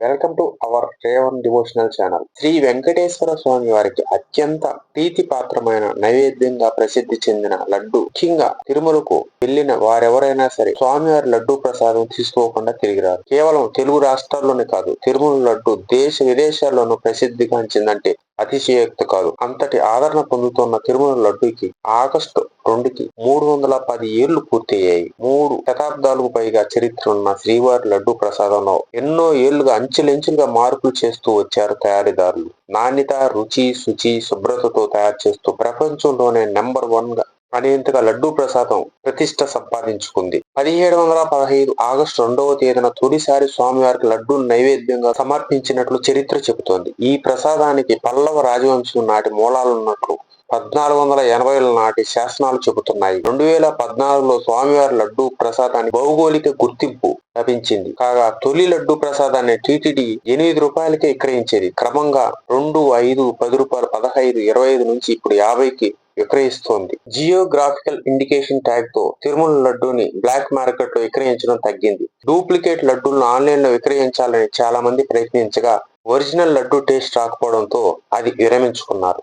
Welcome to our Revan devotional channel. Sri Venkateswara Swamy వారికి అత్యంత ప్రీతిపాత్రమైన నైవేద్యంగా ప్రసిద్ధి చెందిన లడ్డు. ముఖ్యంగా తిరుమలకు వెళ్లిన వారెవరైనా సరే స్వామివారి లడ్డు ప్రసాదం తీసుకోకుండా తిరిగిరారు. కేవలం తెలుగు రాష్ట్రాల్లోనే కాదు, తిరుమల లడ్డు దేశ విదేశాల్లోనూ ప్రసిద్ధిగాంచిందంటే అతిశయోక్తి కాదు. అంతటి ఆదరణ పొందుతున్న తిరుమల లడ్డూకి ఆగస్టు 2కి 310 ఏళ్లు పూర్తయ్యాయి. 3 శతాబ్దాలకు పైగా చరిత్ర ఉన్న శ్రీవారి లడ్డు ప్రసాదంలో ఎన్నో ఏళ్లుగా అంచెలంచెలుగా మార్పులు చేస్తూ వచ్చారు తయారీదారులు. నాణ్యత, రుచి, శుచి, శుభ్రతతో తయారు చేస్తూ ప్రపంచంలోనే నెంబర్ 1 గా అనేంతగా లడ్డూ ప్రసాదం ప్రతిష్ట సంపాదించుకుంది. 1715 ఆగస్టు 2వ తేదీన తొలిసారి స్వామివారికి లడ్డూ నైవేద్యంగా సమర్పించినట్లు చరిత్ర చెబుతోంది. ఈ ప్రసాదానికి పల్లవ రాజవంశం నాటి మూలాలున్నట్లు 1480ల నాటి శాసనాలు చెబుతున్నాయి. 2014లో స్వామివారి లడ్డూ ప్రసాదానికి భౌగోళిక గుర్తింపు లభించింది. కాగా తొలి లడ్డూ ప్రసాదాన్ని టీటీడీ 8 రూపాయలకే విక్రయించేది. క్రమంగా 2, 5, 10 రూపాయలు, 15, 25 నుంచి ఇప్పుడు 50కి విక్రయిస్తోంది. జియోగ్రాఫికల్ ఇండికేషన్ ట్యాగ్ తో తిరుమల లడ్డూని బ్లాక్ మార్కెట్ లో విక్రయించడం తగ్గింది. డూప్లికేట్ లడ్డూలను ఆన్లైన్ లో విక్రయించాలని చాలా మంది ప్రయత్నించగా ఒరిజినల్ లడ్డూ టేస్ట్ రాకపోవడంతో అది విరమించుకున్నారు.